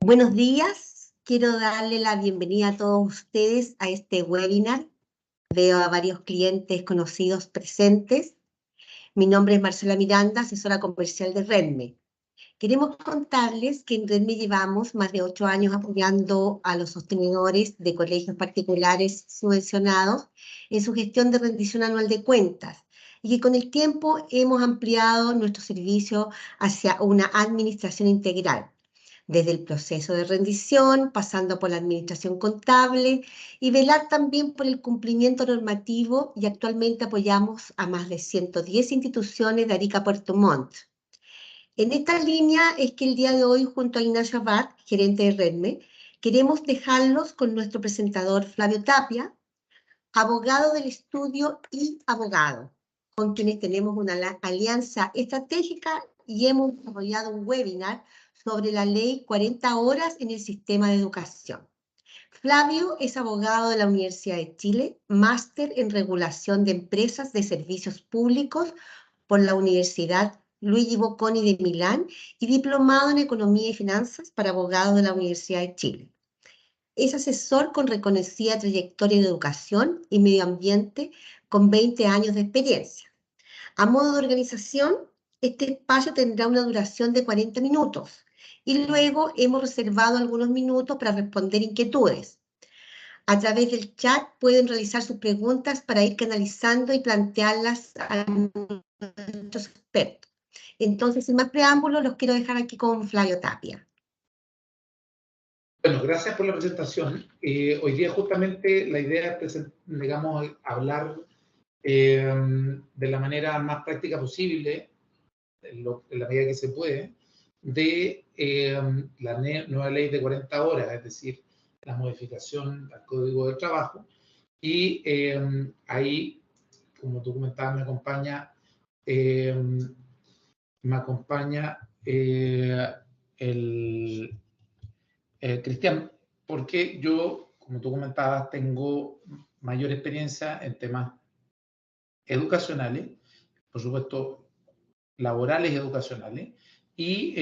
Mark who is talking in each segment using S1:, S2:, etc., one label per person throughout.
S1: Buenos días, quiero darle la bienvenida a todos ustedes a este webinar. Veo a varios clientes conocidos presentes. Mi nombre es Marcela Miranda, asesora comercial de Redme. Queremos contarles que en Redme llevamos más de 8 años apoyando a los sostenedores de colegios particulares subvencionados en su gestión de rendición anual de cuentas y que con el tiempo hemos ampliado nuestro servicio hacia una administración integral, desde el proceso de rendición, pasando por la administración contable y velar también por el cumplimiento normativo, y actualmente apoyamos a más de 110 instituciones de Arica a Puerto Montt. En esta línea es que el día de hoy, junto a Ignacio Abad, gerente de Redme, queremos dejarlos con nuestro presentador Flavio Tapia, abogado del estudio y abogado, con quienes tenemos una alianza estratégica y hemos desarrollado un webinar sobre la ley 40 horas en el sistema de educación. Flavio es abogado de la Universidad de Chile, máster en regulación de empresas de servicios públicos por la Universidad Luigi Bocconi de Milán y diplomado en Economía y Finanzas para abogados de la Universidad de Chile. Es asesor con reconocida trayectoria en educación y medio ambiente con 20 años de experiencia. A modo de organización, este espacio tendrá una duración de 40 minutos y luego hemos reservado algunos minutos para responder inquietudes. A través del chat pueden realizar sus preguntas para ir canalizando y plantearlas a nuestros expertos. Entonces, sin más preámbulos, los quiero dejar aquí con Flavio Tapia.
S2: Bueno, gracias por la presentación. Hoy día justamente la idea es, digamos, hablar de la manera más práctica posible, en la medida que se puede, de la nueva ley de 40 horas, es decir, la modificación al Código de Trabajo. Y ahí, como tú comentabas, me acompaña Cristian, porque yo, como tú comentabas, tengo mayor experiencia en temas educacionales, por supuesto, laborales y educacionales, y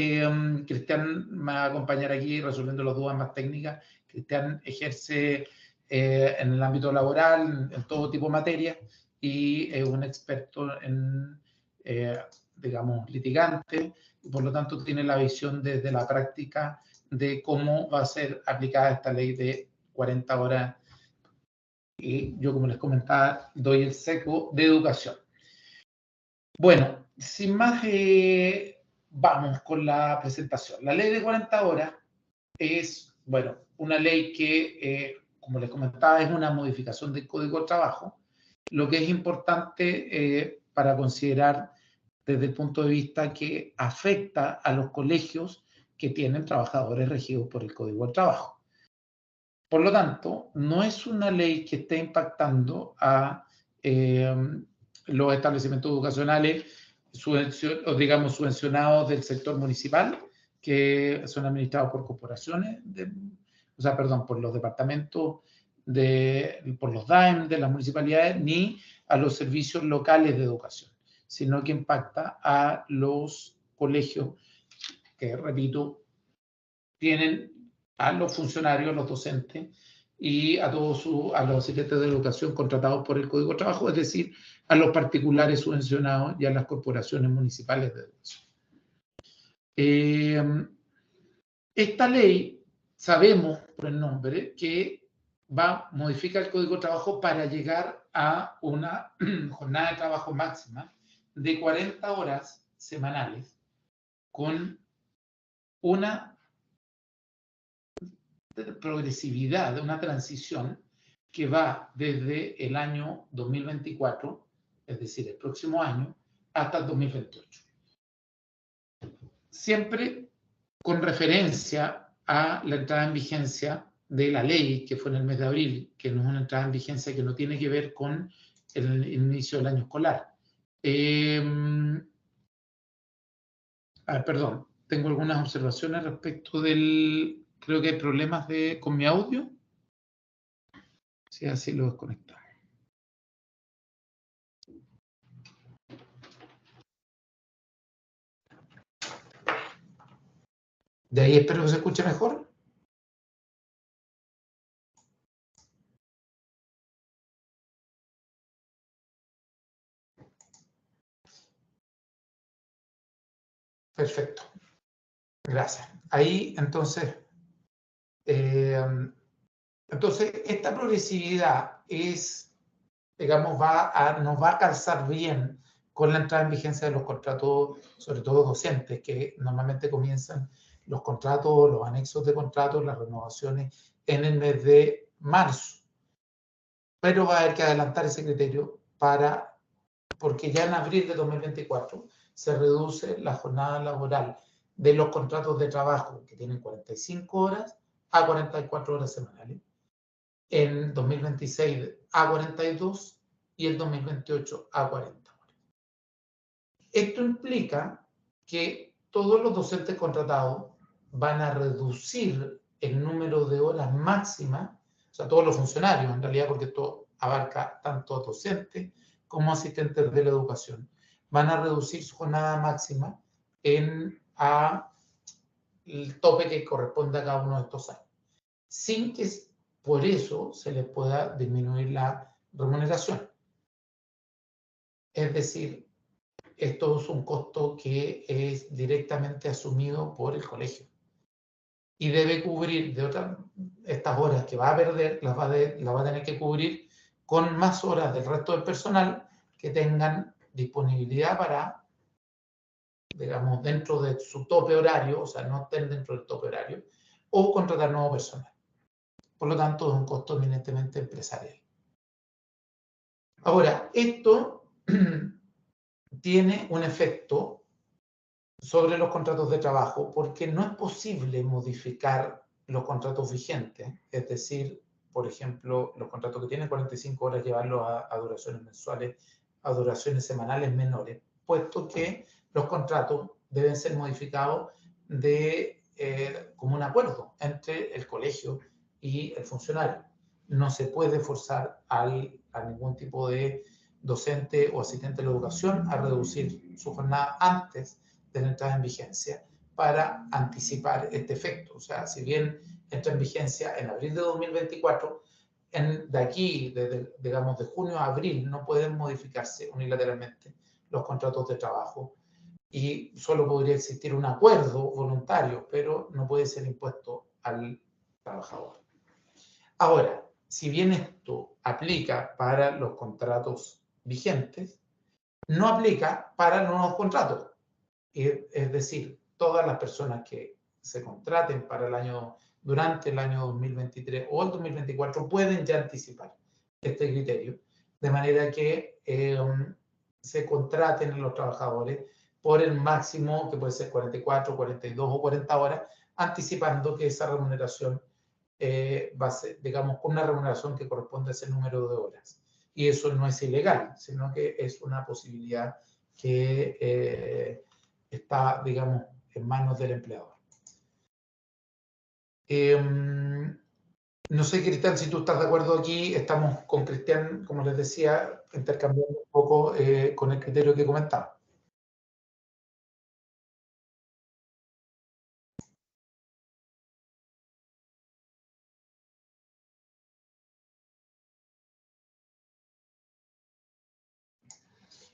S2: Cristian me va a acompañar aquí resolviendo las dudas más técnicas. Cristian ejerce en el ámbito laboral, en todo tipo de materias, y es un experto en, digamos, litigante, y por lo tanto tiene la visión desde la práctica de cómo va a ser aplicada esta ley de 40 horas. Y yo, como les comentaba, doy el seco de educación. Bueno, sin más, vamos con la presentación. La ley de 40 horas es, bueno, una ley que, como les comentaba, es una modificación del Código de Trabajo. Lo que es importante para considerar desde el punto de vista que afecta a los colegios que tienen trabajadores regidos por el Código de Trabajo. Por lo tanto, no es una ley que esté impactando a los establecimientos educacionales digamos, subvencionados del sector municipal, que son administrados por corporaciones, por los departamentos, por los DAEM de las municipalidades, ni a los servicios locales de educación, sino que impacta a los colegios que, repito, tienen a los funcionarios, a los docentes y a todos a los asistentes de educación contratados por el Código de Trabajo, es decir, a los particulares subvencionados y a las corporaciones municipales de educación. Esta ley, sabemos por el nombre, que modifica el Código de Trabajo para llegar a una jornada de trabajo máxima de 40 horas semanales con una progresividad, de una transición que va desde el año 2024, es decir, el próximo año, hasta el 2028. Siempre con referencia a la entrada en vigencia de la ley, que fue en el mes de abril, que no es una entrada en vigencia que no tiene que ver con el inicio del año escolar. Perdón, tengo algunas observaciones respecto del... Creo que hay problemas con mi audio. Sí, así lo desconectamos. De ahí espero que se escuche mejor. Perfecto. Gracias. Ahí, entonces, esta progresividad es, digamos, nos va a calzar bien con la entrada en vigencia de los contratos, sobre todo docentes, que normalmente comienzan los contratos, los anexos de contratos, las renovaciones en el mes de marzo. Pero va a haber que adelantar ese criterio porque ya en abril de 2024 se reduce la jornada laboral de los contratos de trabajo que tienen 45 horas a 44 horas semanales. En 2026 a 42 y el 2028 a 40 horas. Esto implica que todos los docentes contratados van a reducir el número de horas máximas, o sea, todos los funcionarios en realidad, porque esto abarca tanto a docentes como asistentes de la educación, van a reducir su jornada máxima a el tope que corresponde a cada uno de estos años, sin que por eso se les pueda disminuir la remuneración. Es decir, esto es un costo que es directamente asumido por el colegio y debe cubrir estas horas que va a perder, las va a tener que cubrir con más horas del resto del personal que tengan disponibilidad para, digamos, dentro de su tope horario, o sea, no estén dentro del tope horario, o contratar nuevo personal. Por lo tanto, es un costo eminentemente empresarial. Ahora, esto tiene un efecto sobre los contratos de trabajo porque no es posible modificar los contratos vigentes, es decir, por ejemplo, los contratos que tienen 45 horas, llevarlos a duraciones mensuales, a duraciones semanales menores, puesto que los contratos deben ser modificados como un acuerdo entre el colegio y el funcionario. No se puede forzar a ningún tipo de docente o asistente de la educación a reducir su jornada antes de la entrada en vigencia para anticipar este efecto. O sea, si bien entra en vigencia en abril de 2024, de aquí, digamos, de junio a abril, no pueden modificarse unilateralmente los contratos de trabajo y solo podría existir un acuerdo voluntario, pero no puede ser impuesto al trabajador. Ahora, si bien esto aplica para los contratos vigentes, no aplica para nuevos contratos. Es decir, todas las personas que se contraten durante el año 2023 o el 2024 pueden ya anticipar este criterio, de manera que se contraten a los trabajadores por el máximo, que puede ser 44, 42 o 40 horas, anticipando que esa remuneración va a ser, digamos, con una remuneración que corresponde a ese número de horas. Y eso no es ilegal, sino que es una posibilidad que está, digamos, en manos del empleador. No sé, Cristian, si tú estás de acuerdo aquí. Estamos con Cristian, como les decía, intercambiando un poco con el criterio que comentaba.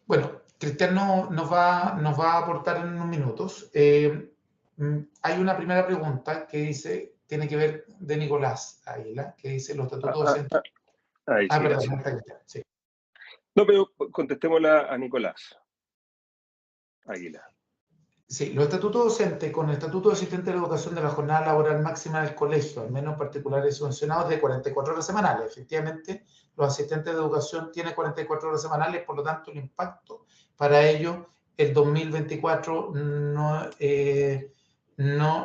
S2: Bueno, Cristian nos va a aportar en unos minutos. Hay una primera pregunta que dice, tiene que ver de Nicolás Águila, que dice los estatutos docentes.
S3: Ahí sí,
S2: perdón, sí.
S3: No, pero contestémosla a Nicolás Águila.
S2: Sí, los estatutos docentes con el estatuto de asistente de la educación de la jornada laboral máxima del colegio, al menos particulares subvencionados, de 44 horas semanales. Efectivamente, los asistentes de educación tienen 44 horas semanales, por lo tanto, el impacto para ellos el 2024 no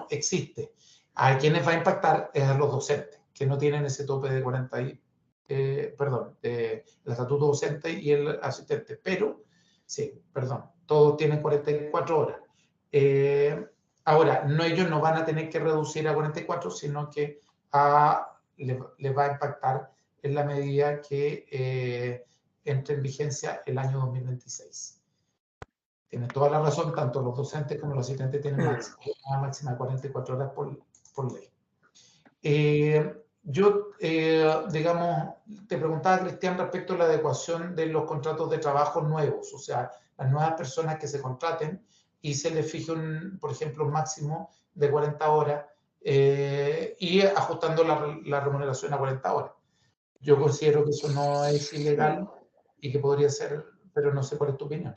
S2: existe. A quienes va a impactar es a los docentes, que no tienen ese tope de 40 el estatuto docente y el asistente. Pero, sí, todos tienen 44 horas. Ahora, ellos no van a tener que reducir a 44, sino que les va a impactar en la medida que entre en vigencia el año 2026. Tienen toda la razón, tanto los docentes como los asistentes tienen una máxima de 44 horas por ley. Digamos, te preguntaba, Cristian, respecto a la adecuación de los contratos de trabajo nuevos, o sea, las nuevas personas que se contraten y se le fije, por ejemplo, un máximo de 40 horas y ajustando la remuneración a 40 horas. Yo considero que eso no es ilegal y que podría ser, pero no sé cuál es tu opinión.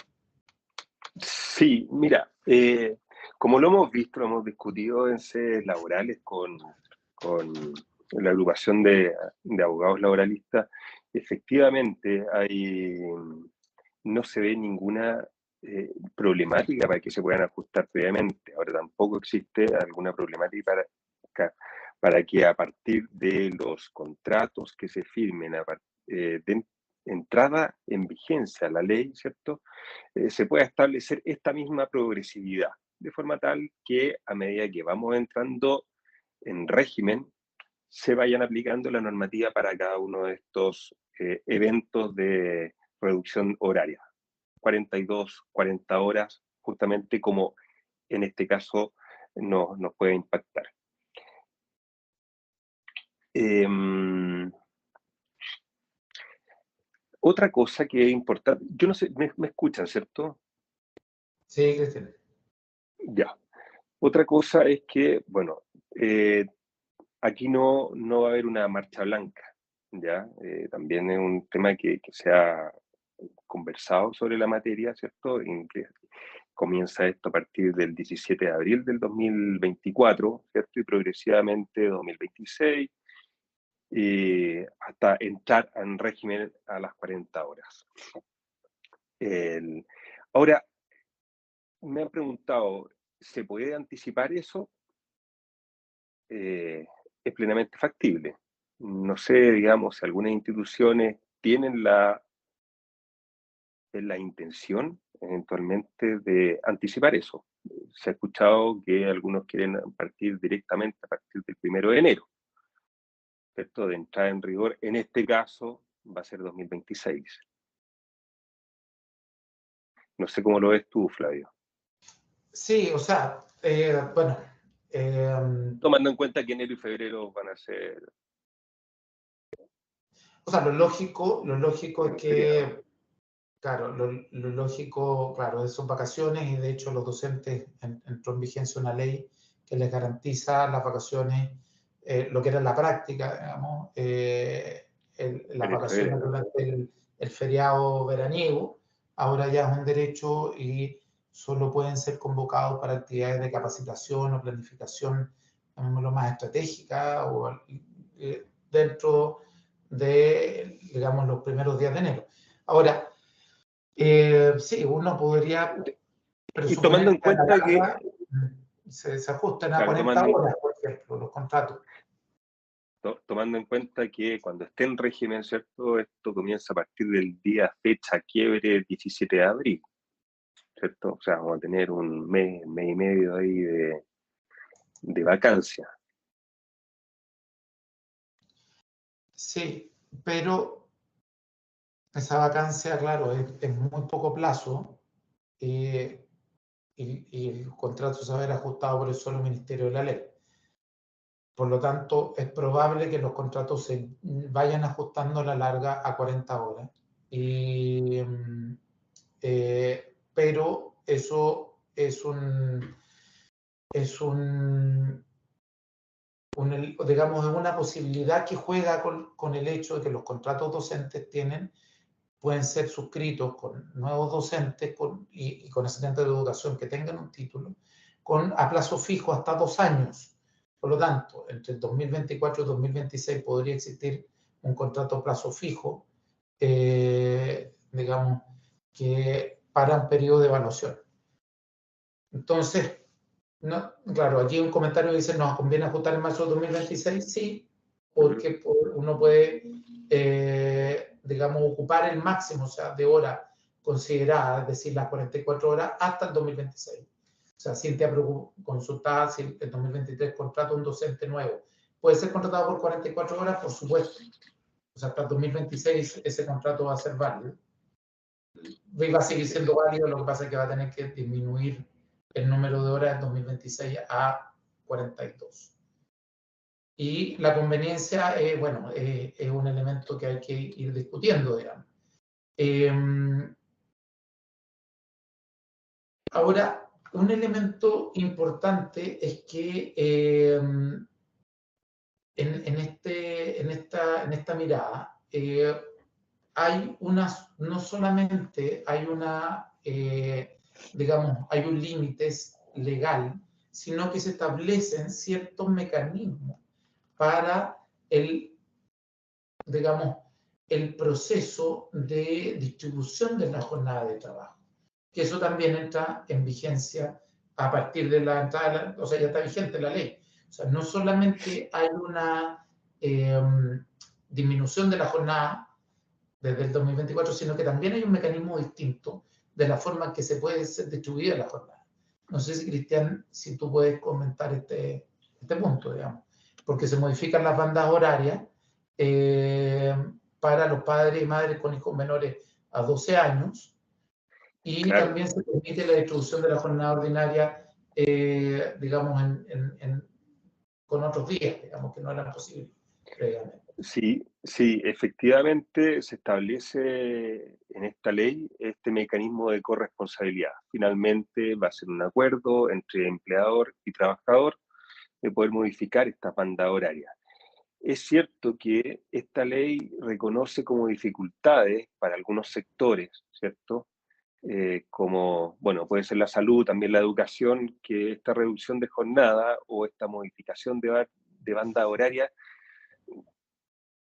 S3: Sí, mira, como lo hemos visto, lo hemos discutido en sedes laborales con la agrupación de abogados laboralistas, efectivamente no se ve ninguna problemática para que se puedan ajustar previamente. Ahora tampoco existe alguna problemática para que a partir de los contratos que se firmen de entrada en vigencia la ley, ¿cierto? Se pueda establecer esta misma progresividad, de forma tal que a medida que vamos entrando en régimen, se vayan aplicando la normativa para cada uno de estos eventos de reducción horaria. 42, 40 horas, justamente como en este caso nos puede impactar. Otra cosa que es importante, yo no sé, me escuchan, ¿cierto?
S2: Sí, Cristian.
S3: Ya. Otra cosa es que, bueno, aquí no va a haber una marcha blanca, ¿ya? También es un tema que se ha conversado sobre la materia, ¿cierto? En que comienza esto a partir del 17 de abril del 2024, ¿cierto? Y progresivamente 2026, hasta entrar en régimen a las 40 horas. Ahora, me han preguntado, ¿se puede anticipar eso? Es plenamente factible. No sé, digamos, si algunas instituciones tienen la intención eventualmente de anticipar eso. Se ha escuchado que algunos quieren partir directamente a partir del 1 de enero, ¿cierto? De entrada en rigor. En este caso va a ser 2026. No sé cómo lo ves tú, Flavio.
S2: Sí, o sea, bueno.
S3: Tomando en cuenta que enero y febrero van a ser...
S2: O sea, lo lógico es que, claro, lo lógico, claro, son vacaciones y de hecho los docentes entró en vigencia una ley que les garantiza las vacaciones, lo que era la práctica, digamos, las vacaciones durante el feriado veraniego, ahora ya es un derecho y solo pueden ser convocados para actividades de capacitación o planificación, llamémoslo más estratégica, o dentro de, digamos, los primeros días de enero. Ahora, sí, uno podría
S3: y tomando en cuenta que
S2: se ajustan a 40 horas, por ejemplo, los contratos.
S3: Tomando en cuenta que cuando esté en régimen, ¿cierto? Esto comienza a partir del día fecha quiebre 17 de abril, ¿cierto? O sea, vamos a tener un mes y medio ahí de vacancia.
S2: Sí, pero esa vacancia, claro, es muy poco plazo y el contrato se va a ver ajustado por el solo Ministerio de la Ley. Por lo tanto, es probable que los contratos se vayan ajustando a la larga a 40 horas. Pero eso es digamos, una posibilidad que juega con el hecho de que los contratos docentes pueden ser suscritos con nuevos docentes y con asistentes de educación que tengan un título a plazo fijo hasta 2 años. Por lo tanto, entre el 2024 y 2026 podría existir un contrato a plazo fijo, digamos, que para un periodo de evaluación. Entonces, no, claro, aquí un comentario dice, ¿nos conviene ajustar en marzo de 2026? Sí, porque uno puede, digamos, ocupar el máximo, o sea, de horas consideradas, es decir, las 44 horas, hasta el 2026. O sea, Cintia consultaba si el 2023 contrata un docente nuevo. ¿Puede ser contratado por 44 horas? Por supuesto. O sea, hasta el 2026 ese contrato va a ser válido. Va a seguir siendo válido, lo que pasa es que va a tener que disminuir el número de horas en 2026 a 42. Y la conveniencia, bueno, es un elemento que hay que ir discutiendo, digamos. Ahora, un elemento importante es que en esta mirada hay no solamente hay digamos, hay un límite legal, sino que se establecen ciertos mecanismos para digamos, el proceso de distribución de la jornada de trabajo. Que eso también entra en vigencia a partir de la entrada, o sea, ya está vigente la ley. O sea, no solamente hay una disminución de la jornada desde el 2024, sino que también hay un mecanismo distinto de la forma en que se puede ser distribuida la jornada. No sé si, Cristian, si tú puedes comentar este punto, digamos, porque se modifican las bandas horarias para los padres y madres con hijos menores a 12 años y
S3: Claro.
S2: también se permite la distribución de la jornada ordinaria, digamos, con otros días, digamos, que no eran posibles previamente.
S3: Sí, sí, efectivamente se establece en esta ley este mecanismo de corresponsabilidad. Finalmente va a ser un acuerdo entre empleador y trabajador de poder modificar esta banda horaria. Es cierto que esta ley reconoce como dificultades para algunos sectores, ¿cierto? Como, bueno, puede ser la salud, también la educación, que esta reducción de jornada o esta modificación de banda horaria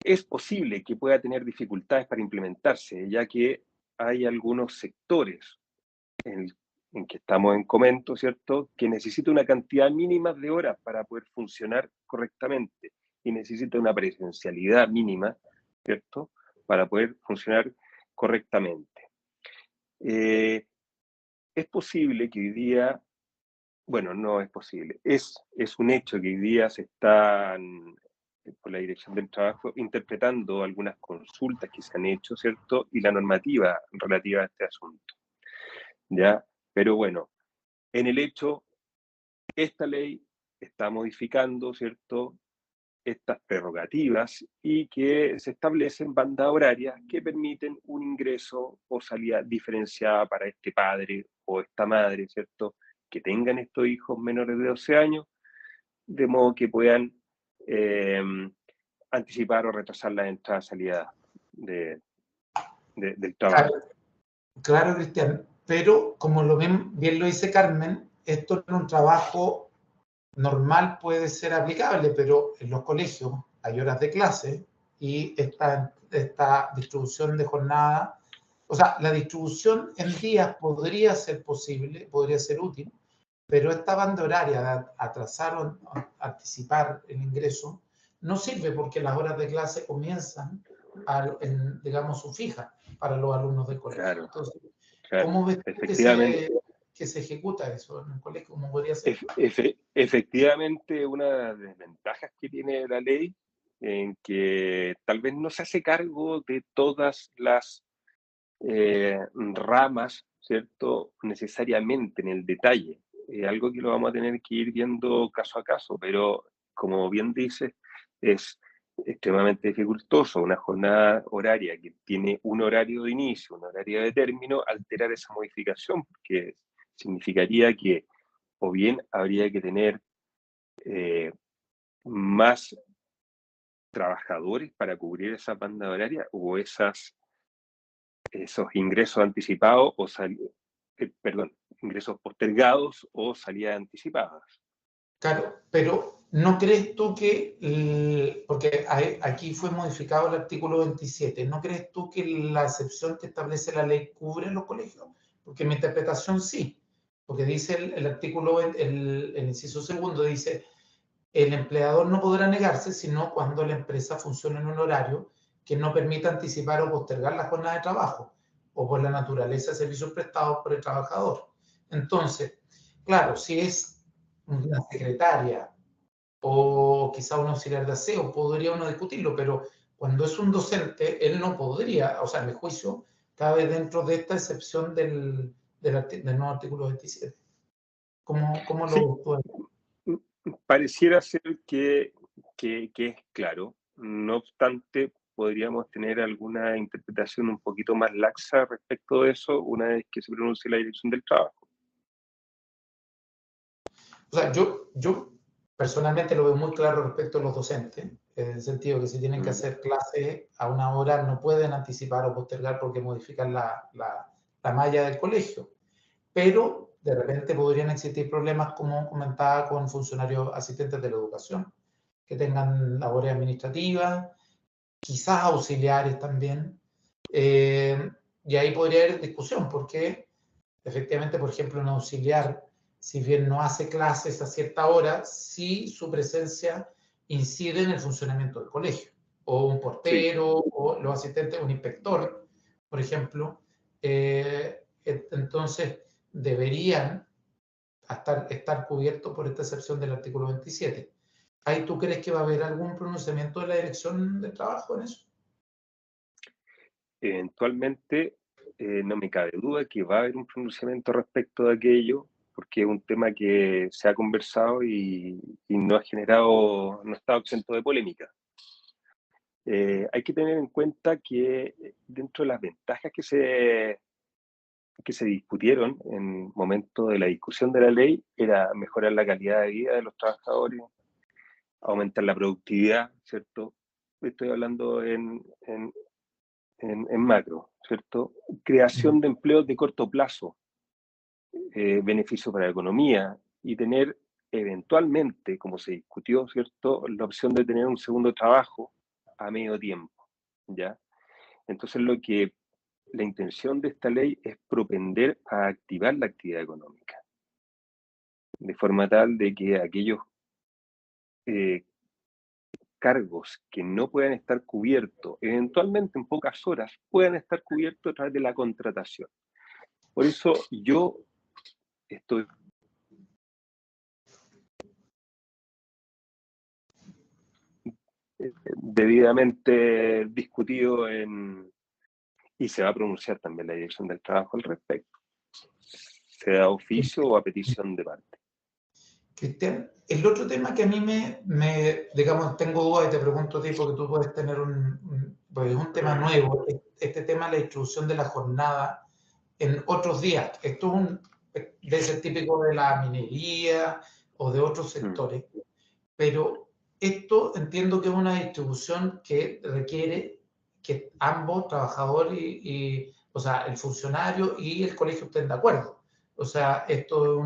S3: es posible que pueda tener dificultades para implementarse, ya que hay algunos sectores en que estamos en comento, ¿cierto?, que necesita una cantidad mínima de horas para poder funcionar correctamente y necesita una presencialidad mínima, ¿cierto?, para poder funcionar correctamente. Es posible que hoy día, bueno, no es posible, es un hecho que hoy día se están, por la Dirección del Trabajo, interpretando algunas consultas que se han hecho, ¿cierto?, y la normativa relativa a este asunto, ¿ya? Pero bueno, en el hecho, esta ley está modificando, ¿cierto?, estas prerrogativas y que se establecen bandas horarias que permiten un ingreso o salida diferenciada para este padre o esta madre, ¿cierto?, que tengan estos hijos menores de 12 años, de modo que puedan anticipar o retrasar la entrada y salida del trabajo.
S2: Claro, claro, Cristian, pero como bien lo dice Carmen, esto en un trabajo normal puede ser aplicable, pero en los colegios hay horas de clase y esta distribución de jornada, o sea, la distribución en días podría ser posible, podría ser útil, pero esta banda horaria de atrasar o anticipar el ingreso no sirve porque las horas de clase comienzan, digamos, su fija para los alumnos del colegio.
S3: Claro,
S2: Entonces,
S3: claro.
S2: ¿cómo ves tú
S3: Efectivamente,
S2: que se ejecuta eso en el colegio? ¿Cómo podría ser?
S3: efectivamente, una de las desventajas que tiene la ley en que tal vez no se hace cargo de todas las ramas, ¿cierto?, necesariamente en el detalle. Algo que lo vamos a tener que ir viendo caso a caso, pero como bien dices, es extremadamente dificultoso una jornada horaria que tiene un horario de inicio, un horario de término, alterar esa modificación, porque significaría que o bien habría que tener más trabajadores para cubrir esa banda horaria o esos ingresos anticipados o ingresos postergados o salidas anticipadas.
S2: Claro, pero ¿no crees tú que, porque aquí fue modificado el artículo 27, ¿no crees tú que la excepción que establece la ley cubre los colegios? Porque mi interpretación sí, porque dice el artículo, el inciso segundo dice, el empleador no podrá negarse sino cuando la empresa funcione en un horario que no permita anticipar o postergar la jornada de trabajo o por la naturaleza de servicios prestados por el trabajador. Entonces, claro, si es una secretaria o quizá un auxiliar de aseo, podría uno discutirlo, pero cuando es un docente, él no podría, o sea, mi juicio cabe dentro de esta excepción del nuevo artículo 27. ¿Cómo
S3: Sí,
S2: lo
S3: pareciera ser que es claro. No obstante, podríamos tener alguna interpretación un poquito más laxa respecto de eso una vez que se pronuncie la Dirección del Trabajo.
S2: O sea, yo personalmente lo veo muy claro respecto a los docentes, en el sentido que si tienen que hacer clases a una hora no pueden anticipar o postergar porque modifican la malla del colegio. Pero de repente podrían existir problemas, como comentaba, con funcionarios asistentes de la educación, que tengan labores administrativas, quizás auxiliares también. Y ahí podría haber discusión, porque efectivamente, por ejemplo, un auxiliar, si bien no hace clases a cierta hora, sí su presencia incide en el funcionamiento del colegio. O un portero, sí, o los asistentes, un inspector, por ejemplo. Entonces, deberían estar cubiertos por esta excepción del artículo 27. ¿Ahí tú crees que va a haber algún pronunciamiento de la Dirección de Trabajo en eso?
S3: Eventualmente, no me cabe duda que va a haber un pronunciamiento respecto de aquello, porque es un tema que se ha conversado y no ha generado, no ha estado exento de polémica. Hay que tener en cuenta que dentro de las ventajas que se discutieron en el momento de la discusión de la ley era mejorar la calidad de vida de los trabajadores, aumentar la productividad, ¿cierto? Estoy hablando en macro, ¿cierto? Creación de empleos de corto plazo, beneficio para la economía y tener eventualmente, como se discutió, ¿cierto?, la opción de tener un segundo trabajo a medio tiempo, ¿ya? Entonces la intención de esta ley es propender a activar la actividad económica, de forma tal de que aquellos cargos que no puedan estar cubiertos, eventualmente en pocas horas, puedan estar cubiertos a través de la contratación. Por eso yo estoy debidamente discutido y se va a pronunciar también la Dirección del Trabajo al respecto, sea oficio o a petición de parte.
S2: Cristian, el otro tema que a mí digamos, tengo dudas y te pregunto a ti porque tú puedes tener pues es un tema nuevo, este tema de la distribución de la jornada en otros días. Esto debe ser típico de la minería o de otros sectores, pero esto entiendo que es una distribución que requiere que ambos, trabajador o sea, el funcionario y el colegio estén de acuerdo. O sea, esto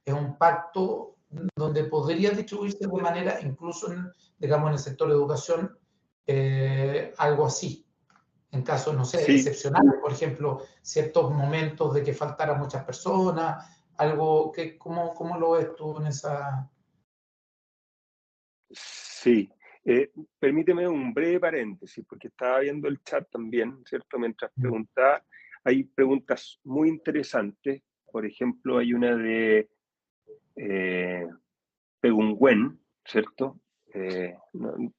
S2: es un pacto donde podría distribuirse de manera, incluso digamos, en el sector de educación, algo así. En casos, no sé,
S3: Sí,
S2: excepcionales, por ejemplo, ciertos momentos de que faltara muchas personas, algo que, ¿cómo lo ves tú en esa?
S3: sí. Permíteme un breve paréntesis, porque estaba viendo el chat también, ¿cierto? Mientras preguntaba, hay preguntas muy interesantes. Por ejemplo, hay una de Pegungüen, ¿cierto?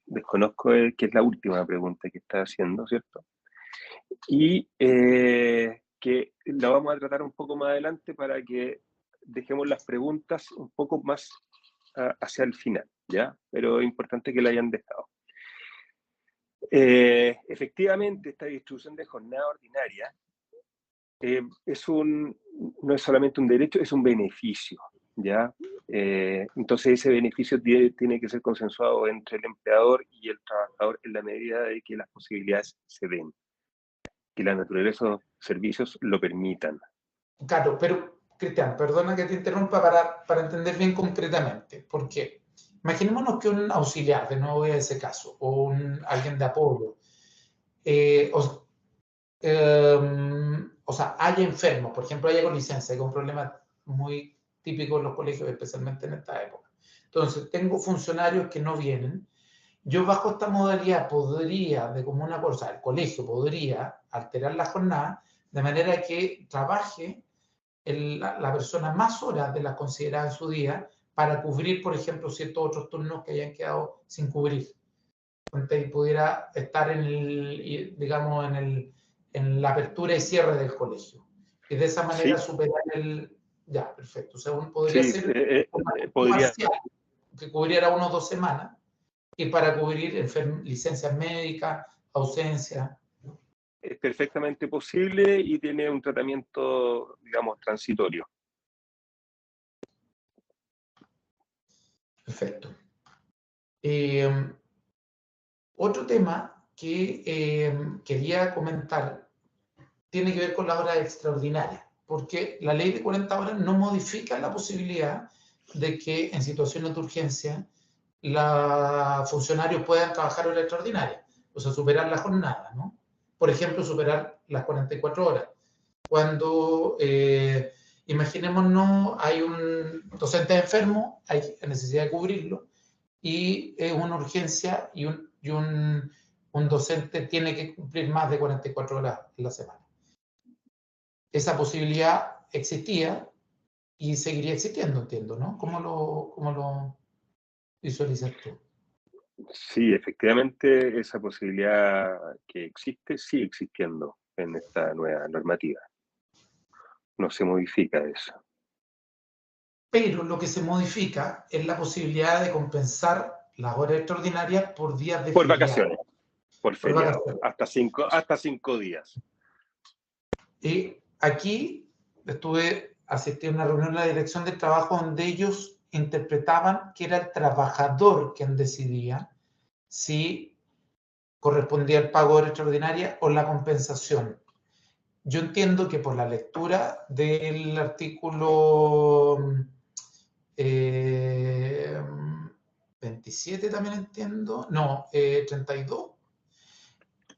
S3: Desconozco que es la última pregunta que está haciendo, ¿cierto? Y que la vamos a tratar un poco más adelante para que dejemos las preguntas un poco más hacia el final, ¿ya? Pero es importante que la hayan dejado. Efectivamente, esta distribución de jornada ordinaria no es solamente un derecho, es un beneficio, ¿ya? Entonces ese beneficio tiene que ser consensuado entre el empleador y el trabajador en la medida de que las posibilidades se den, que la naturaleza de los servicios lo permitan.
S2: Claro, pero Cristian, perdona que te interrumpa para entender bien concretamente, porque imaginémonos que un auxiliar, de nuevo voy a ese caso, o alguien de apoyo, o sea, haya enfermos, por ejemplo, haya con licencia, que es un problema muy típico en los colegios, especialmente en esta época. Entonces, tengo funcionarios que no vienen. Yo bajo esta modalidad podría, de común acuerdo, o sea, el colegio podría alterar la jornada de manera que trabaje la persona más horas de las consideradas en su día para cubrir, por ejemplo, ciertos otros turnos que hayan quedado sin cubrir. Y pudiera estar digamos, en la apertura y cierre del colegio. Y de esa manera
S3: Sí,
S2: superar Ya, perfecto. O sea, podría
S3: sí,
S2: ser
S3: podría.
S2: parcial, que cubriera 1 o 2 semanas, y para cubrir licencias médicas, ausencia.
S3: Es perfectamente posible y tiene un tratamiento, digamos, transitorio.
S2: Perfecto. Otro tema que quería comentar tiene que ver con las horas extraordinarias, porque la ley de 40 horas no modifica la posibilidad de que en situaciones de urgencia los funcionarios puedan trabajar horas extraordinarias, o sea, superar la jornada, ¿no? Por ejemplo, superar las 44 horas. Cuando, imaginémonos, hay un docente enfermo, hay necesidad de cubrirlo, y es una urgencia y un docente tiene que cumplir más de 44 horas en la semana. Esa posibilidad existía y seguiría existiendo, entiendo, ¿no? ¿Cómo lo visualizas tú?
S3: Sí, efectivamente, esa posibilidad que existe sigue existiendo en esta nueva normativa. No se modifica eso.
S2: Pero lo que se modifica es la posibilidad de compensar las horas extraordinarias por días de
S3: Por
S2: feriado.
S3: vacaciones, por feriado, hasta cinco días.
S2: Y aquí asistí a una reunión en la dirección del trabajo donde ellos interpretaban que era el trabajador quien decidía si correspondía el pago de hora extraordinaria o la compensación. Yo entiendo que por la lectura del artículo 27 también entiendo, no, 32.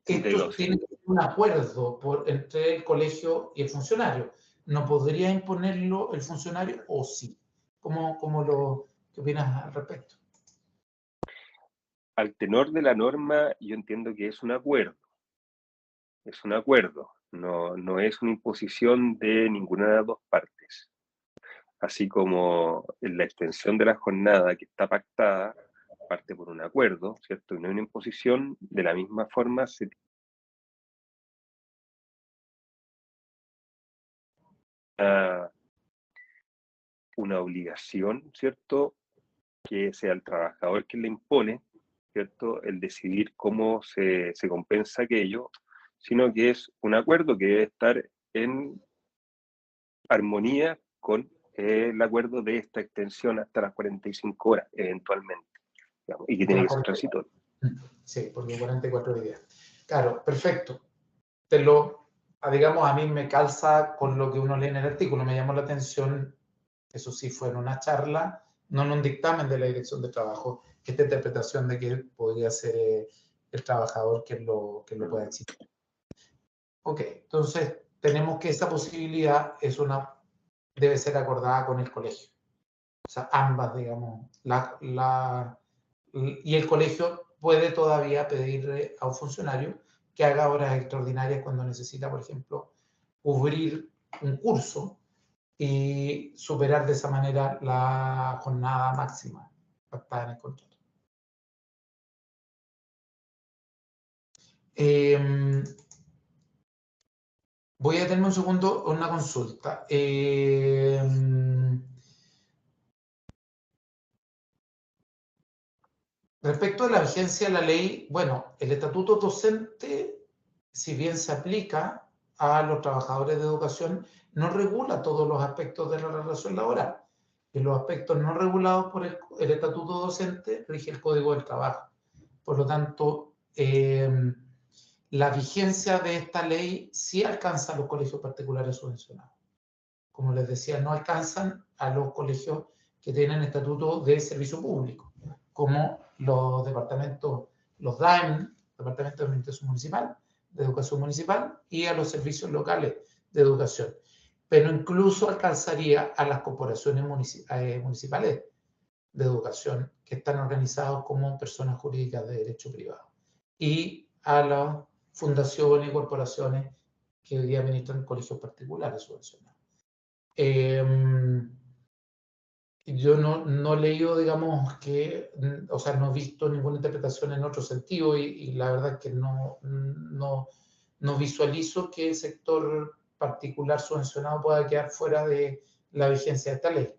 S3: 32,
S2: Estos tienen un acuerdo entre el colegio y el funcionario. ¿No podría imponerlo el funcionario o sí? ¿Qué opinas al respecto?
S3: Al tenor de la norma, yo entiendo que es un acuerdo. Es un acuerdo, no es una imposición de ninguna de las dos partes. Así como en la extensión de la jornada que está pactada, parte por un acuerdo, ¿cierto? Y no hay una imposición, de la misma forma se tiene una obligación, ¿cierto? Que sea el trabajador quien le impone, ¿cierto? El decidir cómo se compensa aquello, sino que es un acuerdo que debe estar en armonía con el acuerdo de esta extensión hasta las 45 horas, eventualmente, digamos, y que tiene que ser transitorio.
S2: Sí, porque 44 días. Claro, perfecto. Digamos, a mí me calza con lo que uno lee en el artículo, me llamó la atención, eso sí fue en una charla, no en un dictamen de la Dirección de Trabajo, que esta interpretación de que podría ser el trabajador quien lo pueda exigir. Ok, entonces tenemos que esa posibilidad debe ser acordada con el colegio. O sea, ambas, digamos, y el colegio puede todavía pedirle a un funcionario que haga horas extraordinarias cuando necesita, por ejemplo, cubrir un curso y superar de esa manera la jornada máxima pactada en el contrato. Voy a detenerme un segundo en una consulta. Respecto a la vigencia de la ley, bueno, el estatuto docente, si bien se aplica a los trabajadores de educación, no regula todos los aspectos de la relación laboral. En los aspectos no regulados por el estatuto docente rige el Código del Trabajo. Por lo tanto, la vigencia de esta ley sí alcanza a los colegios particulares subvencionados. Como les decía, no alcanzan a los colegios que tienen estatuto de servicio público, como los departamentos, los DAEM, Departamento de Administración Municipal, de Educación Municipal, y a los servicios locales de educación. Pero incluso alcanzaría a las corporaciones municipales de educación que están organizados como personas jurídicas de derecho privado, y a las fundaciones y corporaciones que hoy día administran colegios particulares subvencionados. Yo no he leído, digamos, o sea, no he visto ninguna interpretación en otro sentido y la verdad es que no visualizo que el sector particular subvencionado pueda quedar fuera de la vigencia de esta ley.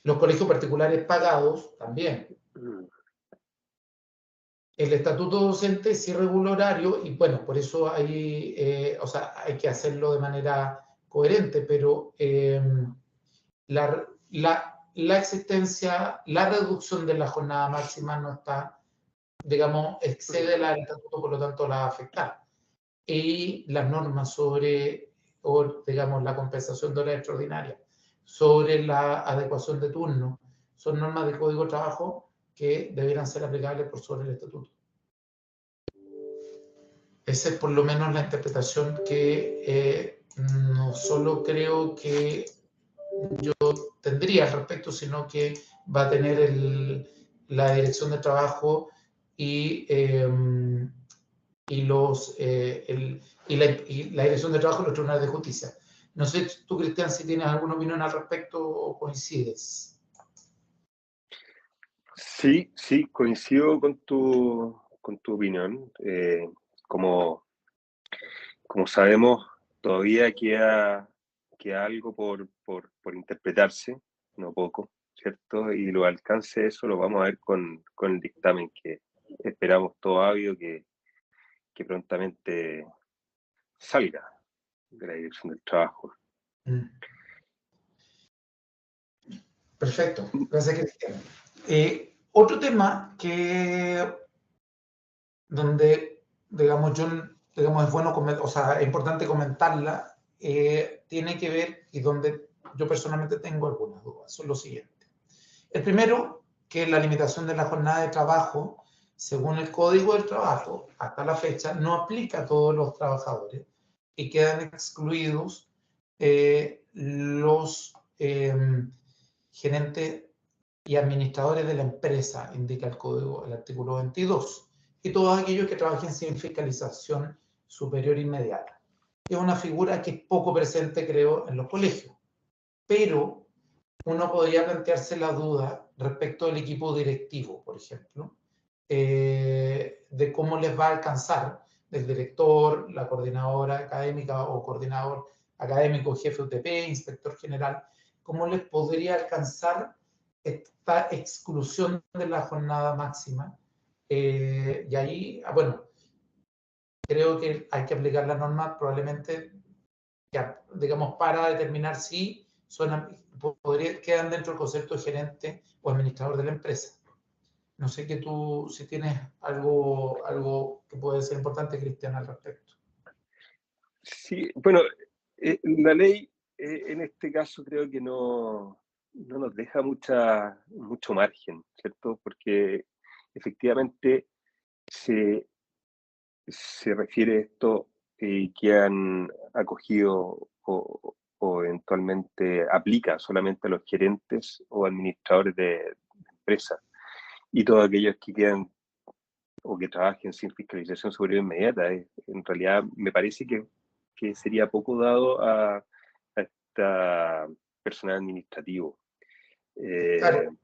S2: Los colegios particulares pagados también. El estatuto docente sí regula horario y bueno, por eso hay que hacerlo de manera coherente, pero la existencia, la reducción de la jornada máxima no está, digamos, excede la del estatuto, por lo tanto la va a afectar. Y las normas sobre, o digamos, la compensación de hora extraordinaria, sobre la adecuación de turno, son normas del Código de Trabajo que debieran ser aplicables por sobre el estatuto. Esa es por lo menos la interpretación que no solo creo que yo tendría al respecto, sino que va a tener la Dirección de Trabajo y la Dirección de Trabajo y los Tribunales de Justicia. No sé tú, Cristian, si tienes alguna opinión al respecto o coincides.
S3: Sí, sí, coincido con tu opinión. Como sabemos, todavía queda algo por interpretarse, no poco, ¿cierto? Y los alcances de eso lo vamos a ver con el dictamen que esperamos todo ávido que prontamente salga de la Dirección del Trabajo.
S2: Perfecto, gracias, Cristian. Otro tema donde, digamos, es bueno, o sea, es importante comentarla, tiene que ver, y donde yo personalmente tengo algunas dudas, son lo siguiente. El primero, que la limitación de la jornada de trabajo, según el Código del Trabajo, hasta la fecha, no aplica a todos los trabajadores y quedan excluidos los gerentes y administradores de la empresa, indica el código, el artículo 22, y todos aquellos que trabajen sin fiscalización superior inmediata. Es una figura que es poco presente, creo, en los colegios, pero uno podría plantearse la duda respecto al equipo directivo, por ejemplo, de cómo les va a alcanzar el director, la coordinadora académica o coordinador académico, jefe UTP, inspector general, cómo les podría alcanzar esta exclusión de la jornada máxima. Y ahí, bueno, creo que hay que aplicar la norma probablemente, ya, digamos, para determinar si quedan dentro del concepto de gerente o administrador de la empresa. No sé que tú, si tienes algo que puede ser importante, Cristian, al respecto.
S3: Sí, bueno, la ley en este caso creo que no nos deja mucho margen, ¿cierto? Porque efectivamente se refiere a esto que han acogido o eventualmente aplica solamente a los gerentes o administradores de empresas y todos aquellos que quedan o que trabajen sin fiscalización superior inmediata. En realidad me parece que sería poco dado a esta personal administrativo.
S2: Claro.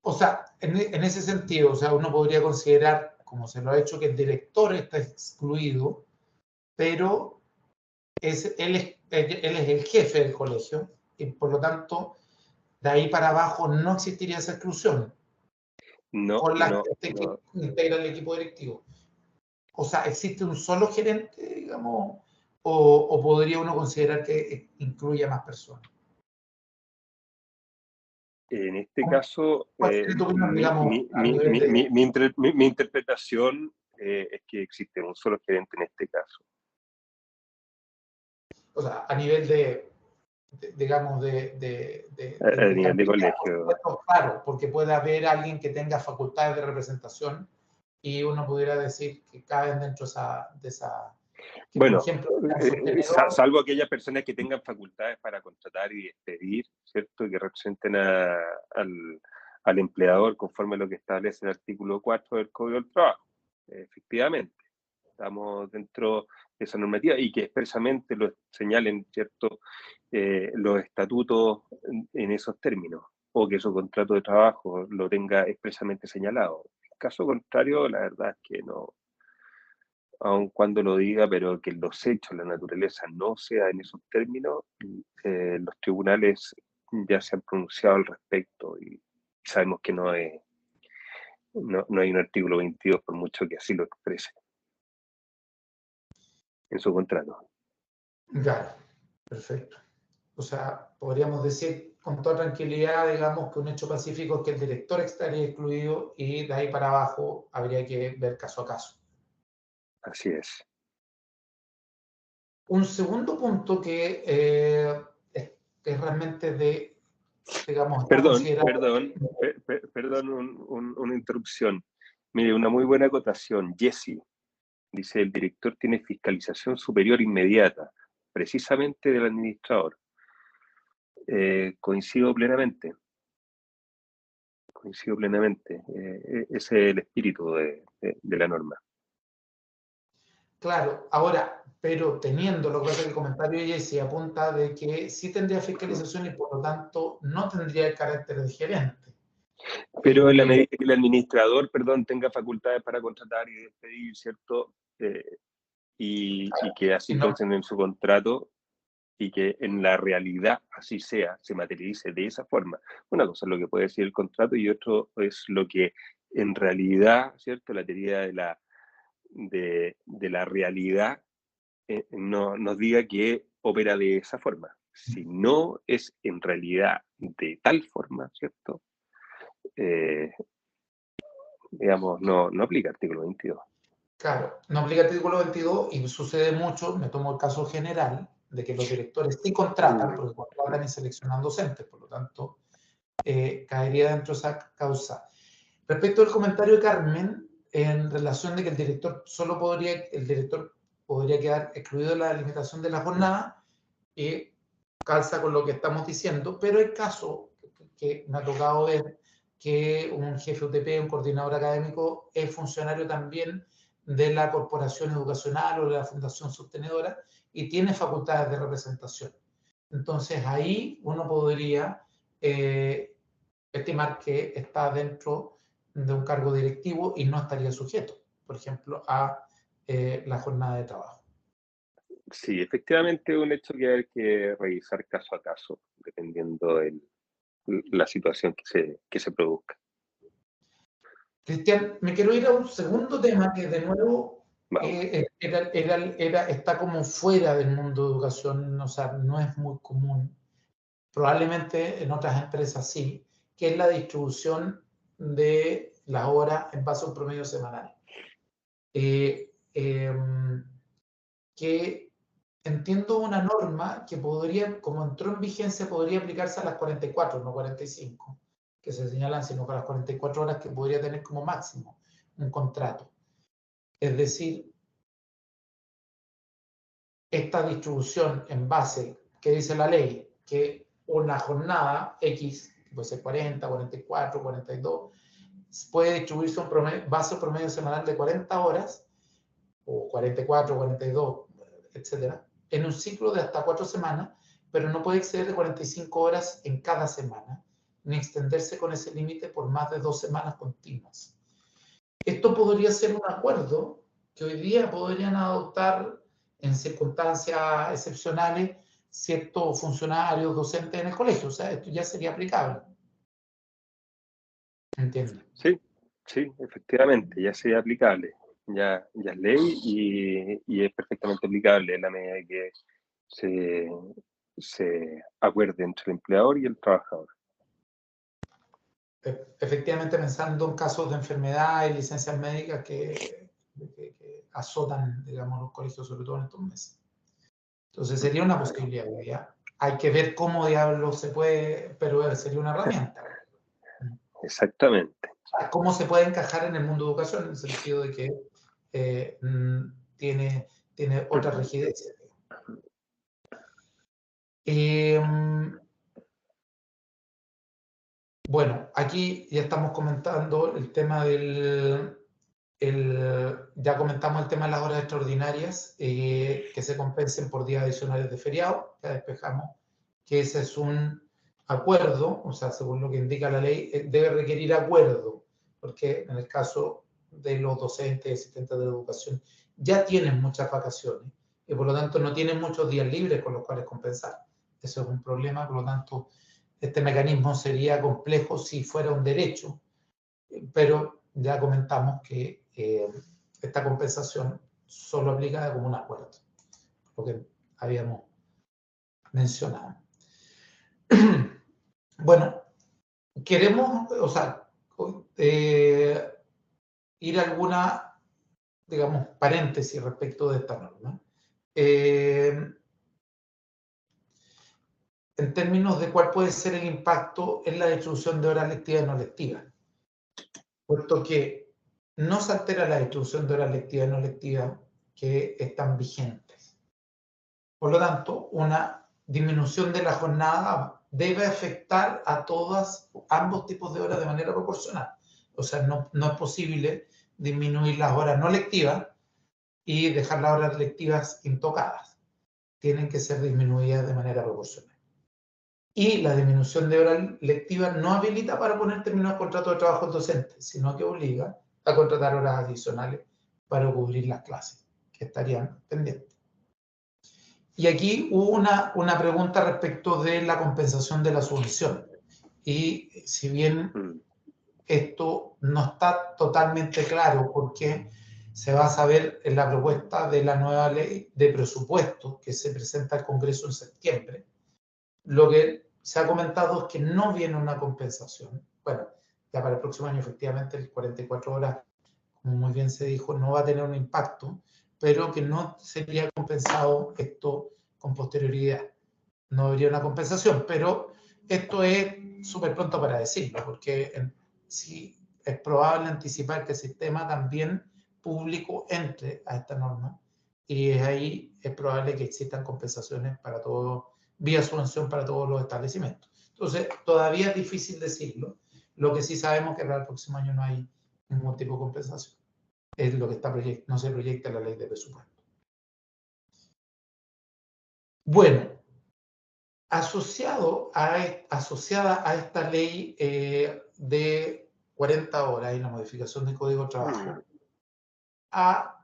S2: O sea, en ese sentido, o sea, uno podría considerar, como se lo ha hecho, que el director está excluido, pero él es el jefe del colegio y por lo tanto, de ahí para abajo no existiría esa exclusión. Con la gente que integra el equipo directivo. O sea, ¿existe un solo gerente, digamos, o podría uno considerar que incluye a más personas?
S3: En este caso, mi interpretación es que existe un solo gerente en este caso.
S2: O sea, a nivel de
S3: nivel de colegio.
S2: Claro, porque puede haber alguien que tenga facultades de representación y uno pudiera decir que caen dentro de esa
S3: bueno,
S2: por ejemplo,
S3: salvo aquellas personas que tengan facultades para contratar y despedir, ¿cierto? Que representen al empleador conforme a lo que establece el artículo 4 del Código del Trabajo. Efectivamente, estamos dentro de esa normativa y que expresamente lo señalen, ¿cierto? Los estatutos en esos términos, o que su contrato de trabajo lo tenga expresamente señalado. En caso contrario, la verdad es que no, aun cuando lo diga, pero que los hechos, la naturaleza no sea en esos términos, los tribunales ya se han pronunciado al respecto y sabemos que no hay un artículo 22 por mucho que así lo exprese en su contrato.
S2: Claro, perfecto. O sea, podríamos decir con toda tranquilidad, digamos, que un hecho pacífico es que el director estaría excluido y de ahí para abajo habría que ver caso a caso.
S3: Así es.
S2: Un segundo punto que es realmente de, digamos,
S3: Perdón, una interrupción. Mire, una muy buena acotación. Jesse dice, el director tiene fiscalización superior inmediata, precisamente del administrador. Coincido plenamente. Ese es el espíritu de la norma.
S2: Claro, ahora, pero teniendo lo que pasa que el comentario de Jesse apunta de que sí tendría fiscalización y por lo tanto no tendría el carácter de gerente.
S3: Pero en la medida que el administrador, perdón, tenga facultades para contratar y despedir, ¿cierto? Y que así consten en su contrato y que en la realidad así sea, se materialice de esa forma. Una cosa es lo que puede decir el contrato y otro es lo que en realidad, ¿cierto? La teoría de la realidad nos diga que opera de esa forma. Si no es en realidad de tal forma, ¿cierto? Digamos, no aplica artículo 22.
S2: Claro, no aplica el artículo 22 y sucede mucho, me tomo el caso general, de que los directores sí contratan, porque contratan y seleccionan docentes, por lo tanto, caería dentro de esa causa. Respecto al comentario de Carmen, en relación de que el director podría quedar excluido de la limitación de la jornada, calza con lo que estamos diciendo, pero hay casos que me ha tocado ver que un jefe UTP, un coordinador académico, es funcionario también de la corporación educacional o de la fundación sostenedora y tiene facultades de representación. Entonces ahí uno podría estimar que está dentro de un cargo directivo y no estaría sujeto, por ejemplo, a la jornada de trabajo.
S3: Sí, efectivamente es un hecho que hay que revisar caso a caso, dependiendo de la situación que se produzca.
S2: Cristian, me quiero ir a un segundo tema que de nuevo está como fuera del mundo de educación, o sea, no es muy común. Probablemente en otras empresas sí, que es la distribución de las horas en base a un promedio semanal. Que entiendo una norma que podría, como entró en vigencia, podría aplicarse a las 44, no 45, que se señalan, sino que a las 44 horas que podría tener como máximo un contrato. Es decir, esta distribución en base, que dice la ley, que una jornada X, que puede ser 40, 44, 42, puede distribuirse un promedio, base a un promedio semanal de 40 horas, o 44, 42, etcétera, en un ciclo de hasta 4 semanas, pero no puede exceder de 45 horas en cada semana, ni extenderse con ese límite por más de 2 semanas continuas. Esto podría ser un acuerdo que hoy día podrían adoptar en circunstancias excepcionales ciertos funcionarios, docentes en el colegio. O sea, esto ya sería aplicable. ¿Entiendes?
S3: Sí, efectivamente, ya sería aplicable. Ya es ley y es perfectamente aplicable en la medida que se acuerde entre el empleador y el trabajador.
S2: Efectivamente, pensando en casos de enfermedad y licencias médicas que azotan, digamos, los colegios, sobre todo en estos meses. Entonces sería una posibilidad, ¿ya? Hay que ver cómo diablos se puede, pero sería una herramienta.
S3: Exactamente.
S2: ¿Cómo se puede encajar en el mundo de educación? En el sentido de que tiene otra rigidez. Bueno, aquí ya estamos comentando el tema ya comentamos el tema de las horas extraordinarias que se compensen por días adicionales de feriado. Ya despejamos que ese es un acuerdo, o sea, según lo que indica la ley, debe requerir acuerdo, porque en el caso de los docentes y asistentes de educación ya tienen muchas vacaciones y por lo tanto no tienen muchos días libres con los cuales compensar. Eso es un problema, por lo tanto, este mecanismo sería complejo si fuera un derecho, pero ya comentamos que esta compensación solo aplica como un acuerdo, lo que habíamos mencionado. Bueno, queremos, o sea, ir a alguna, digamos, paréntesis respecto de esta norma. En términos de cuál puede ser el impacto en la distribución de horas lectivas y no lectivas, puesto que no se altera la distribución de horas lectivas y no lectivas que están vigentes. Por lo tanto, una disminución de la jornada debe afectar a ambos tipos de horas de manera proporcional. O sea, no es posible disminuir las horas no lectivas y dejar las horas lectivas intocadas. Tienen que ser disminuidas de manera proporcional. Y la disminución de horas lectivas no habilita para poner término al contrato de trabajo docente, sino que obliga a contratar horas adicionales para cubrir las clases que estarían pendientes. Y aquí hubo una pregunta respecto de la compensación de la subvención. Y si bien esto no está totalmente claro porque se va a saber en la propuesta de la nueva ley de presupuesto que se presenta al Congreso en septiembre, lo que se ha comentado es que no viene una compensación. Bueno, ya para el próximo año efectivamente el 44 horas, como muy bien se dijo, no va a tener un impacto, pero que no sería compensado esto con posterioridad. No habría una compensación, pero esto es súper pronto para decirlo, porque sí es probable anticipar que el sistema también público entre a esta norma y ahí es probable que existan compensaciones para todos, vía subvención para todos los establecimientos. Entonces, todavía es difícil decirlo. Lo que sí sabemos es que para el próximo año no hay ningún tipo de compensación. Es lo que no se proyecta en la ley de presupuesto. Bueno, asociada a esta ley de 40 horas y la modificación del Código de Trabajo,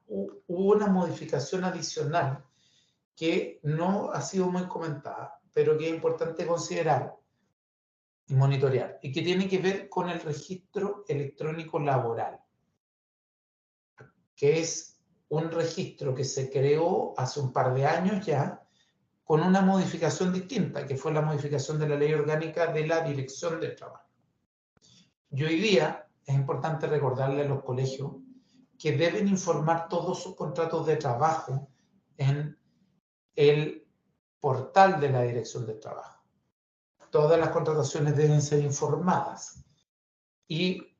S2: hubo una modificación adicional que no ha sido muy comentada, pero que es importante considerar y monitorear, y que tiene que ver con el registro electrónico laboral, que es un registro que se creó hace un par de años ya, con una modificación distinta, que fue la modificación de la Ley Orgánica de la Dirección del Trabajo. Y hoy día es importante recordarle a los colegios que deben informar todos sus contratos de trabajo en el portal de la Dirección del Trabajo. Todas las contrataciones deben ser informadas. Y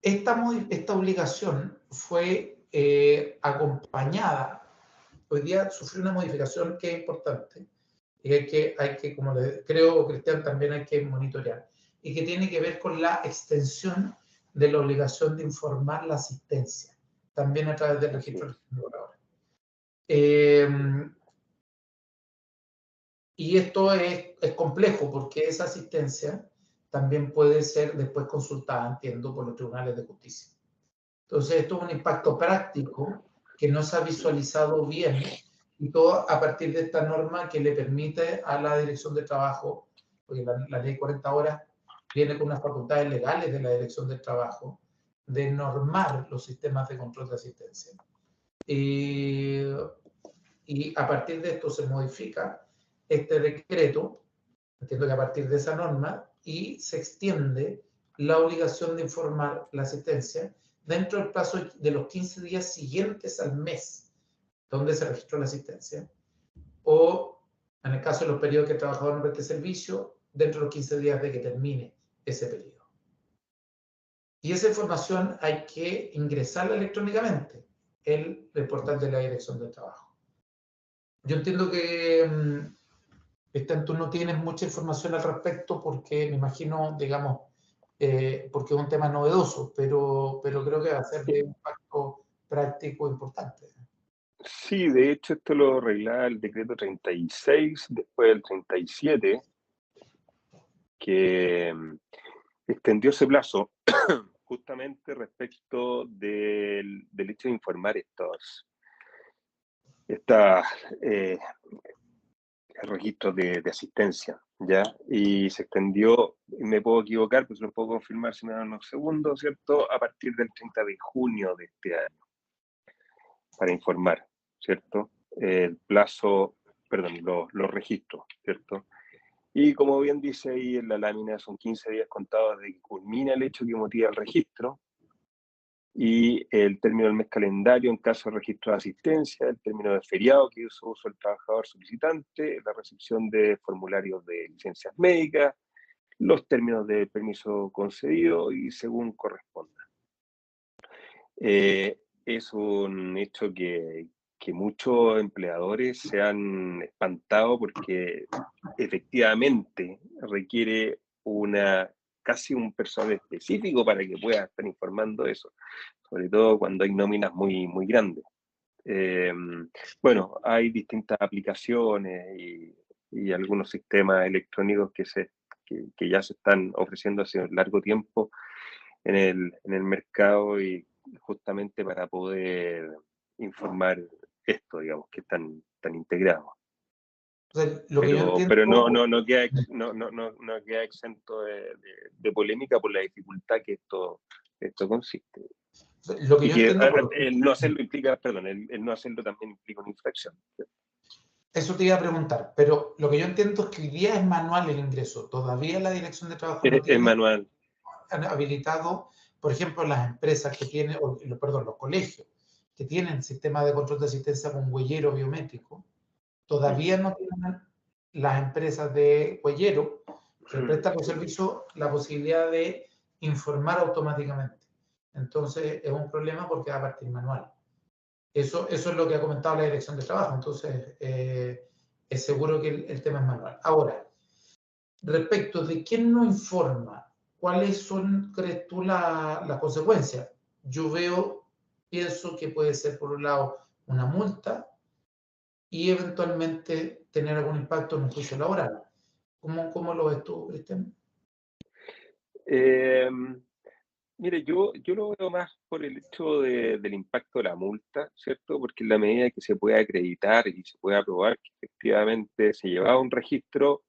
S2: esta obligación fue acompañada. Hoy día sufrió una modificación que es importante y hay que, como creo, Cristian, también hay que monitorear, y que tiene que ver con la extensión de la obligación de informar la asistencia, también a través del registro de laboradores. Y esto es complejo porque esa asistencia también puede ser después consultada, entiendo, por los tribunales de justicia. Entonces, esto es un impacto práctico que no se ha visualizado bien, y todo a partir de esta norma que le permite a la Dirección de Trabajo, porque la ley 40 horas viene con unas facultades legales de la Dirección de Trabajo, de normar los sistemas de control de asistencia. Y a partir de esto se modifica este decreto, entiendo que a partir de esa norma, y se extiende la obligación de informar la asistencia dentro del plazo de los 15 días siguientes al mes donde se registró la asistencia, o en el caso de los periodos que el trabajador no preste servicio, dentro de los 15 días de que termine ese periodo. Y esa información hay que ingresarla electrónicamente en el portal de la Dirección del Trabajo. Yo entiendo que tú no tienes mucha información al respecto porque me imagino, digamos, porque es un tema novedoso, pero creo que va a ser de impacto práctico importante.
S3: Sí, de hecho esto lo arreglaba el decreto 36, después del 37, que extendió ese plazo justamente respecto del hecho de informar estos registros de asistencia, ¿ya? Y se extendió, me puedo equivocar, pues lo puedo confirmar si me dan unos segundos, ¿cierto? A partir del 30 de junio de este año, para informar, ¿cierto? El plazo los registros, ¿cierto? Y como bien dice ahí en la lámina, son 15 días contados desde que culmina el hecho que motiva el registro, y el término del mes calendario en caso de registro de asistencia, el término de feriado que hizo uso el trabajador solicitante, la recepción de formularios de licencias médicas, los términos de permiso concedido y según corresponda. Es un hecho que muchos empleadores se han espantado porque efectivamente requiere casi un personal específico para que pueda estar informando eso, sobre todo cuando hay nóminas muy, muy grandes. Bueno, hay distintas aplicaciones y algunos sistemas electrónicos que ya se están ofreciendo hace un largo tiempo en el mercado, y justamente para poder informar esto, digamos, que están integrados.
S2: O sea, lo que yo entiendo...
S3: Pero no queda exento de polémica por la dificultad que esto consiste.
S2: Lo que yo entiendo...
S3: El no hacerlo implica, perdón, el no hacerlo también implica una infracción.
S2: Eso te iba a preguntar, pero lo que yo entiendo es que hoy día es manual el ingreso. Todavía la Dirección de Trabajo no tiene...
S3: Es manual.
S2: Han habilitado, por ejemplo, las empresas que tienen, los colegios que tienen sistemas de control de asistencia con huellero biométrico, todavía no tienen las empresas de huellero que prestan los servicios la posibilidad de informar automáticamente. Entonces es un problema porque va a partir manual. Eso es lo que ha comentado la Dirección de Trabajo. Entonces es seguro que el tema es manual. Ahora, respecto de quién no informa, ¿cuáles son, crees tú, las consecuencias? Yo pienso que puede ser, por un lado, una multa y eventualmente tener algún impacto en un juicio laboral. ¿Cómo lo ves tú, Cristian?
S3: Mire, yo lo veo más por el hecho del impacto de la multa, ¿cierto? Porque en la medida que se pueda acreditar y se pueda probar que efectivamente se llevaba un registro,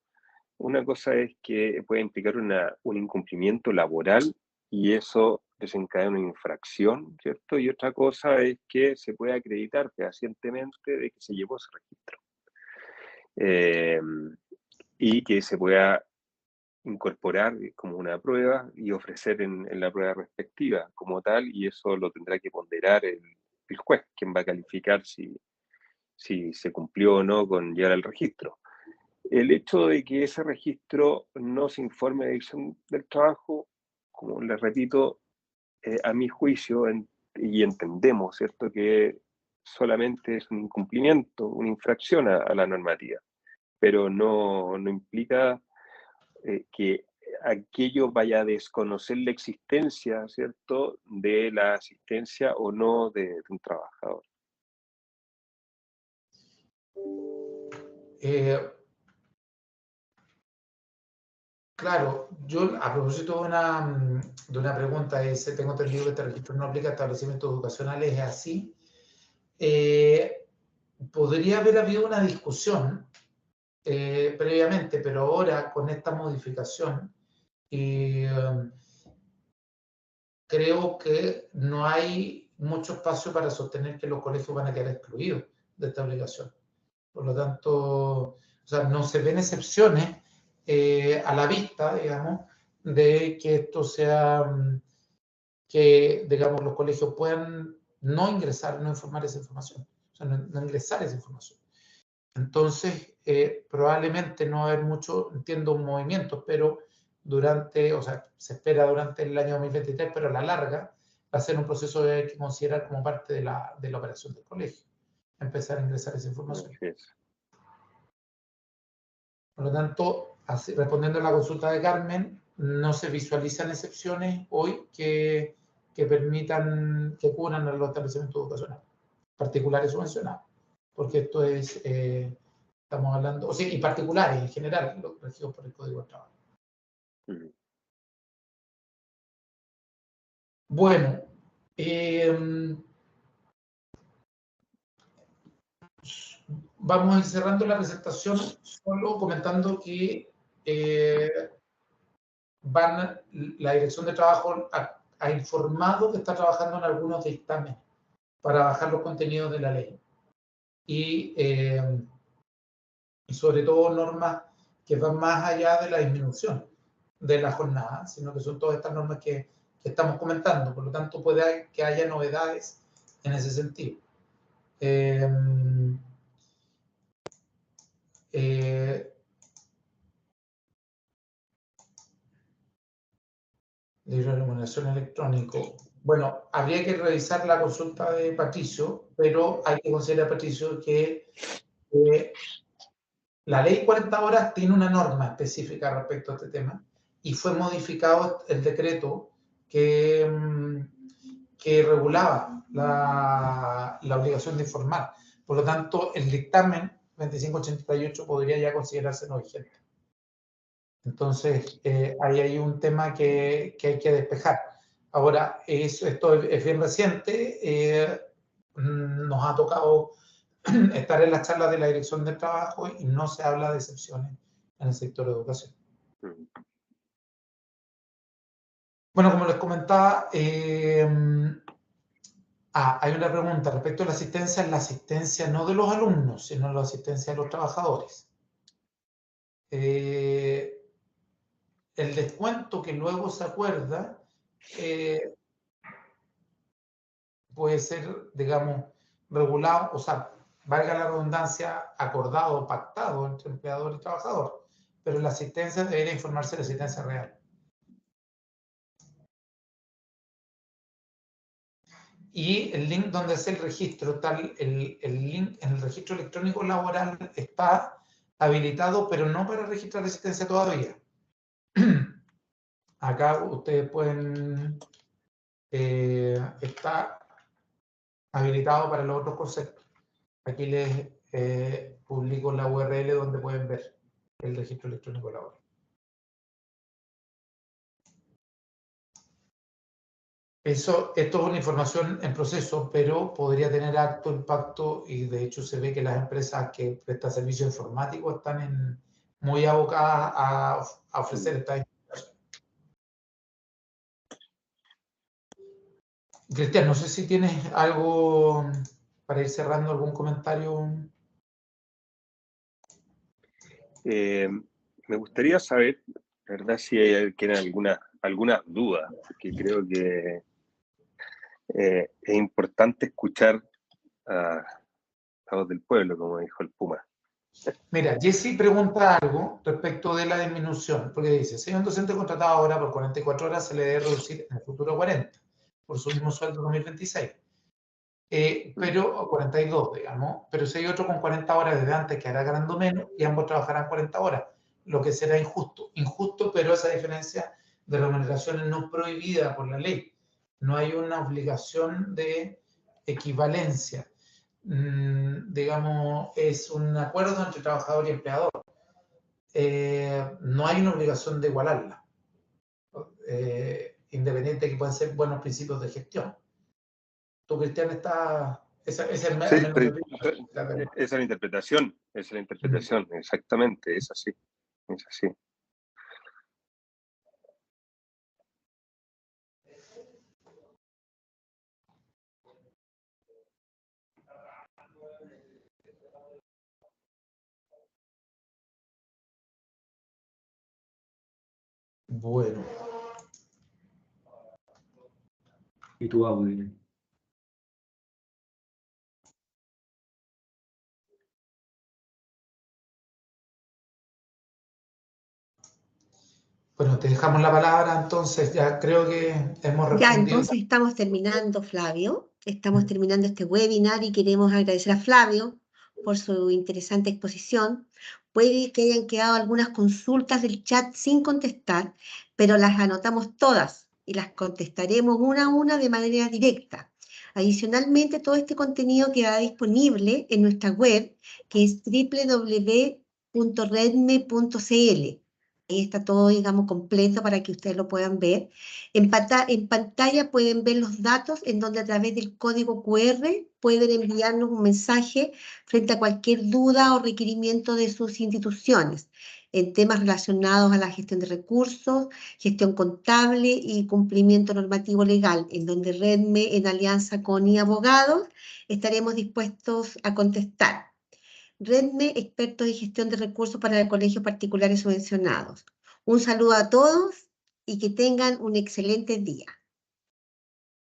S3: una cosa es que puede implicar un incumplimiento laboral y eso desencadena una infracción, ¿cierto? Y otra cosa es que se puede acreditar fehacientemente de que se llevó ese registro. Y que se pueda incorporar como una prueba y ofrecer en la prueba respectiva como tal, y eso lo tendrá que ponderar el juez, quien va a calificar si se cumplió o no con llegar al registro. El hecho de que ese registro no se informe de Dirección del Trabajo, como les repito, a mi juicio, y entendemos, ¿cierto?, que solamente es un incumplimiento, una infracción a la normativa, pero no implica que aquello vaya a desconocer la existencia, ¿cierto?, de la asistencia o no de un trabajador.
S2: Claro, yo a propósito de una pregunta, tengo entendido que este registro no aplica a establecimientos educacionales, ¿es así? Podría haber habido una discusión previamente, pero ahora con esta modificación creo que no hay mucho espacio para sostener que los colegios van a quedar excluidos de esta obligación. Por lo tanto, o sea, no se ven excepciones a la vista, digamos, de que esto sea, que, digamos, los colegios puedan no ingresar, no informar esa información, o sea, no ingresar esa información. Entonces, probablemente no va a haber mucho, entiendo, un movimiento, pero o sea, se espera durante el año 2023, pero a la larga va a ser un proceso que hay que considerar como parte de la operación del colegio, empezar a ingresar esa información. Por lo tanto, respondiendo a la consulta de Carmen, no se visualizan excepciones hoy que permitan, que cubran a los establecimientos educacionales, particulares subvencionados, porque esto es, estamos hablando, o sea, y particulares en general, los regidos por el Código de Trabajo. Bueno, vamos a ir cerrando la presentación solo comentando que la Dirección de Trabajo ha informado que está trabajando en algunos dictámenes para bajar los contenidos de la ley. Y y sobre todo normas que van más allá de la disminución de la jornada, sino que son todas estas normas que estamos comentando. Por lo tanto, puede que haya novedades en ese sentido. Libro de remuneración electrónico. Bueno, habría que revisar la consulta de Patricio, pero hay que considerar, Patricio, que la ley 40 horas tiene una norma específica respecto a este tema y fue modificado el decreto que regulaba la obligación de informar. Por lo tanto, el dictamen 2588 podría ya considerarse no vigente. Entonces, ahí hay un tema que hay que despejar. Ahora, esto es bien reciente, nos ha tocado estar en las charlas de la Dirección del Trabajo y no se habla de excepciones en el sector de educación. Bueno, como les comentaba, hay una pregunta respecto a la asistencia no de los alumnos, sino la asistencia de los trabajadores. El descuento que luego se acuerda puede ser, digamos, regulado, o sea, valga la redundancia, acordado, pactado entre empleador y trabajador, pero la asistencia debería informarse de la asistencia real. Y el link donde hace el registro, el link en el registro electrónico laboral está habilitado, pero no para registrar asistencia todavía. Acá ustedes pueden, está habilitado para los otros conceptos. Aquí les publico la URL donde pueden ver el registro electrónico laboral. Esto es una información en proceso, pero podría tener alto impacto y de hecho se ve que las empresas que prestan servicios informáticos están muy abocadas a ofrecer esta información. Cristian, no sé si tienes algo para ir cerrando, algún comentario.
S3: Me gustaría saber, ¿verdad?, si tienen algunas dudas, porque creo que es importante escuchar a la voz del pueblo, como dijo el Puma.
S2: Mira, Jesse pregunta algo respecto de la disminución, porque dice, si hay un docente contratado ahora por 44 horas, se le debe reducir en el futuro 40, por su mismo sueldo 2026. Pero 42, digamos, pero si hay otro con 40 horas desde antes que hará ganando menos y ambos trabajarán 40 horas, lo que será injusto. Injusto, pero esa diferencia de remuneración es no prohibida por la ley. No hay una obligación de equivalencia. Digamos, es un acuerdo entre trabajador y empleador. No hay una obligación de igualarla, independiente de que puedan ser buenos principios de gestión. Tú, Cristian, esa es
S3: la interpretación, exactamente, es así.
S2: Bueno.
S4: ¿Y tu audio?
S2: Bueno, te dejamos la palabra, entonces ya creo que hemos respondido.
S1: Ya, entonces estamos terminando, Flavio. Estamos terminando este webinar y queremos agradecer a Flavio por su interesante exposición. Puede que hayan quedado algunas consultas del chat sin contestar, pero las anotamos todas y las contestaremos una a una de manera directa. Adicionalmente, todo este contenido queda disponible en nuestra web, que es www.redme.cl. Ahí está todo, digamos, completo para que ustedes lo puedan ver. En pantalla pueden ver los datos en donde a través del código QR pueden enviarnos un mensaje frente a cualquier duda o requerimiento de sus instituciones en temas relacionados a la gestión de recursos, gestión contable y cumplimiento normativo legal, en donde Redme, en alianza con iAbogados, estaremos dispuestos a contestar. Redme, expertos en gestión de recursos para colegios particulares subvencionados. Un saludo a todos y que tengan un excelente día.